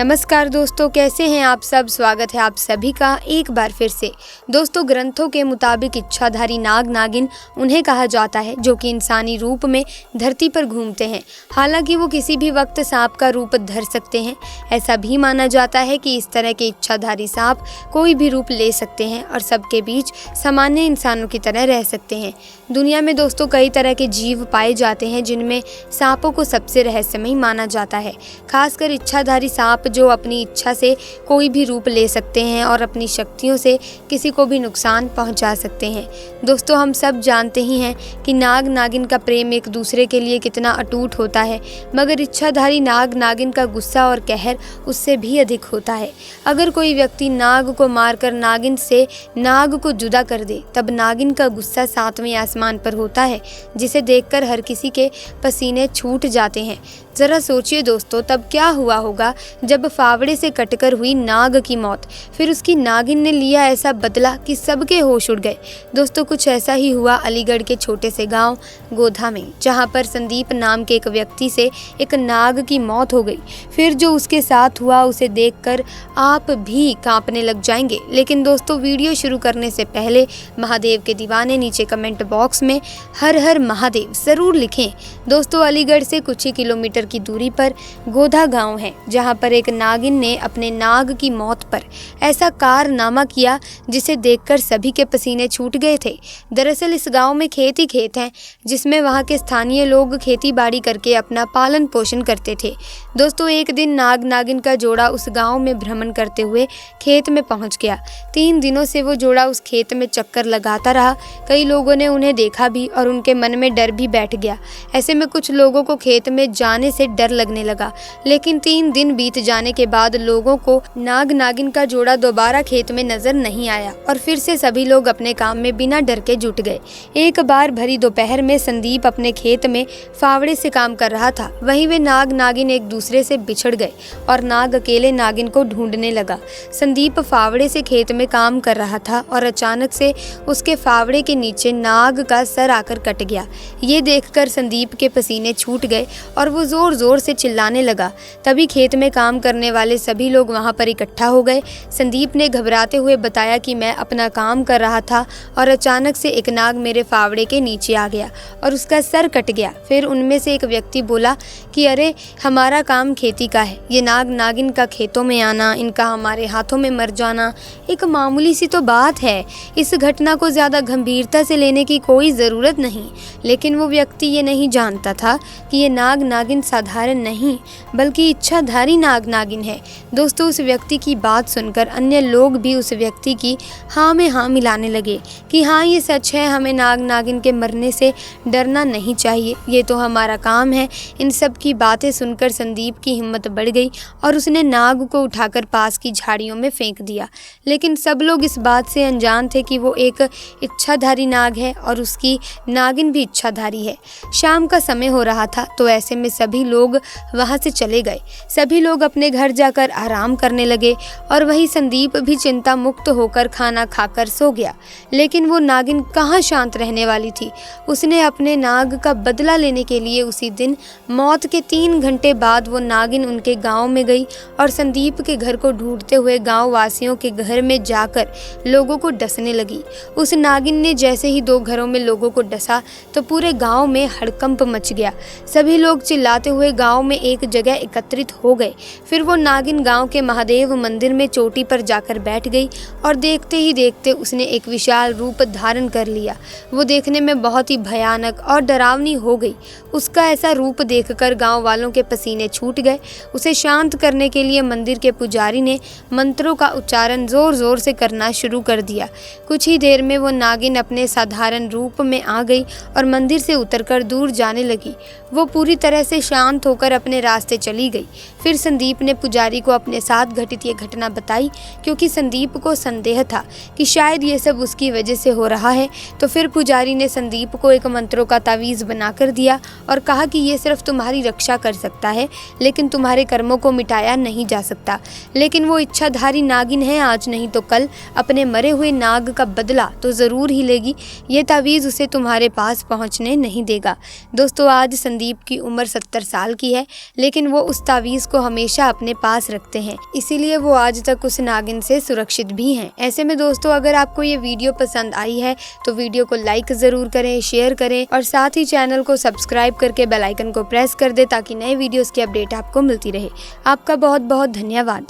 नमस्कार दोस्तों, कैसे हैं आप सब। स्वागत है आप सभी का एक बार फिर से। दोस्तों, ग्रंथों के मुताबिक इच्छाधारी नाग नागिन उन्हें कहा जाता है जो कि इंसानी रूप में धरती पर घूमते हैं। हालांकि वो किसी भी वक्त सांप का रूप धर सकते हैं। ऐसा भी माना जाता है कि इस तरह के इच्छाधारी सांप कोई भी रूप ले सकते हैं और सबके बीच सामान्य इंसानों की तरह रह सकते हैं। दुनिया में दोस्तों कई तरह के जीव पाए जाते हैं जिनमें सांपों को सबसे रहस्यमयी माना जाता है। खासकर इच्छाधारी सांप जो अपनी इच्छा से कोई भी रूप ले सकते हैं और अपनी शक्तियों से किसी को भी नुकसान पहुंचा सकते हैं। दोस्तों, हम सब जानते ही हैं कि नाग नागिन का प्रेम एक दूसरे के लिए कितना अटूट होता है, मगर इच्छाधारी नाग नागिन का गुस्सा और कहर उससे भी अधिक होता है। अगर कोई व्यक्ति नाग को मारकर नागिन से नाग को जुदा कर दे, तब नागिन का गुस्सा 7वें आसमान पर होता है, जिसे देखकर हर किसी के पसीने छूट जाते हैं। जरा सोचिए दोस्तों, तब क्या हुआ होगा जब फावड़े से कटकर हुई नाग की मौत। फिर उसकी नागिन ने लिया ऐसा बदला कि सबके होश उड़ गए। दोस्तों, कुछ ऐसा ही हुआ अलीगढ़ के छोटे से गांव गोधा में, जहां पर संदीप नाम के एक व्यक्ति से एक नाग की मौत हो गई। फिर जो उसके साथ हुआ उसे देखकर आप भी कांपने लग जाएंगे। लेकिन दोस्तों, वीडियो शुरू करने से पहले महादेव के दीवाने नीचे कमेंट बॉक्स में हर हर महादेव जरूर लिखें। दोस्तों, अलीगढ़ से कुछ ही किलोमीटर की दूरी पर गोधा गांव है, जहां पर एक नागिन ने अपने नाग की मौत पर ऐसा कारनामा किया जिसे देखकर सभी के पसीने छूट गए थे। दरअसल इस गांव में खेत ही खेत हैं, जिसमें वहां के स्थानीय लोग खेती बाड़ी करके अपना पालन पोषण करते थे। दोस्तों, एक दिन नाग नागिन का जोड़ा उस गांव में भ्रमण करते हुए खेत में पहुंच गया। 3 दिनों से वो जोड़ा उस खेत में चक्कर लगाता रहा। कई लोगों ने उन्हें देखा भी और उनके मन में डर भी बैठ गया। ऐसे में कुछ लोगों को खेत में जाने से डर लगने लगा। लेकिन 3 दिन बीत जाने के बाद लोगों को नाग नागिन का जोड़ा दोबारा खेत में नजर नहीं आया और फिर से सभी लोग अपने काम में बिना डर के जुट गए। एक बार भरी दोपहर में संदीप अपने खेत में फावड़े से काम कर रहा था। वहीं वे नाग नागिन एक दूसरे से बिछड़ गए और नाग अकेले नागिन को ढूंढने लगा। संदीप फावड़े से खेत में काम कर रहा था और अचानक से उसके फावड़े के नीचे नाग का सर आकर कट गया। ये देखकर संदीप के पसीने छूट गए और वो जोर जोर से चिल्लाने लगा। तभी खेत में काम करने वाले सभी लोग वहां पर इकट्ठा हो गए। संदीप ने घबराते हुए बताया कि मैं अपना काम कर रहा था और अचानक से एक नाग मेरे फावड़े के नीचे आ गया और उसका सर कट गया। फिर उनमें से एक व्यक्ति बोला कि अरे, हमारा काम खेती का है, ये नाग नागिन का खेतों में आना, इनका हमारे हाथों में मर जाना एक मामूली सी तो बात है। इस घटना को ज़्यादा गंभीरता से लेने की कोई ज़रूरत नहीं। लेकिन वो व्यक्ति ये नहीं जानता था कि ये नाग नागिन साधारण नहीं बल्कि इच्छाधारी नाग नागिन है। दोस्तों, उस व्यक्ति की बात सुनकर अन्य लोग भी उस व्यक्ति की हाँ में हाँ मिलाने लगे कि हाँ, ये सच है, हमें नाग नागिन के मरने से डरना नहीं चाहिए, ये तो हमारा काम है। इन सब की बातें सुनकर संदीप की हिम्मत बढ़ गई और उसने नाग को उठाकर पास की झाड़ियों में फेंक दिया। लेकिन सब लोग इस बात से अनजान थे कि वो एक इच्छाधारी नाग है और उसकी नागिन भी इच्छाधारी है। शाम का समय हो रहा था, तो ऐसे में सभी लोग वहां से चले गए। सभी लोग अपने घर जाकर आराम करने लगे और वही संदीप भी चिंता मुक्त होकर खाना खाकर सो गया। लेकिन वो नागिन कहाँ शांत रहने वाली थी। उसने अपने नाग का बदला लेने के लिए उसी दिन मौत के 3 घंटे बाद वो नागिन उनके गांव में गई और संदीप के घर को ढूंढते हुए गांव वासियों के घर में जाकर लोगों को डसने लगी। उस नागिन ने जैसे ही 2 घरों में लोगों को डसा तो पूरे गांव में हड़कंप मच गया। सभी लोग चिल्लाते हुए गांव में एक जगह एकत्रित हो गए। फिर वो नागिन गांव के महादेव मंदिर में चोटी पर जाकर बैठ गई और देखते ही देखते उसने एक विशाल रूप धारण कर लिया। वो देखने में बहुत ही भयानक और डरावनी हो गई। उसका ऐसा रूप देखकर गांव वालों के पसीने छूट गए। उसे शांत करने के लिए मंदिर के पुजारी ने मंत्रों का उच्चारण जोर जोर से करना शुरू कर दिया। कुछ ही देर में वो नागिन अपने साधारण रूप में आ गई और मंदिर से उतरकर दूर जाने लगी। वो पूरी तरह से शांत होकर अपने रास्ते चली गई। फिर संदीप ने पुजारी को अपने साथ घटित ये घटना बताई, क्योंकि संदीप को संदेह था कि शायद ये सब उसकी वजह से हो रहा है। तो फिर पुजारी ने संदीप को एक मंत्रों का तावीज़ बनाकर दिया और कहा कि ये सिर्फ तुम्हारी रक्षा कर सकता है, लेकिन तुम्हारे कर्मों को मिटाया नहीं जा सकता। लेकिन वो इच्छाधारी नागिन है, आज नहीं तो कल अपने मरे हुए नाग का बदला तो ज़रूर ही लेगी। ये तावीज़ उसे तुम्हारे पास पहुँचने नहीं देगा। दोस्तों, आज संदीप की उम्र 70 साल की है, लेकिन वो उस तावीज़ को हमेशा अपने पास रखते हैं, इसीलिए वो आज तक उस नागिन से सुरक्षित भी हैं। ऐसे में दोस्तों, अगर आपको ये वीडियो पसंद आई है तो वीडियो को लाइक ज़रूर करें, शेयर करें और साथ ही चैनल को सब्सक्राइब करके बेल आइकन को प्रेस कर दें ताकि नए वीडियोज़ की अपडेट आपको मिलती रहे। आपका बहुत बहुत धन्यवाद।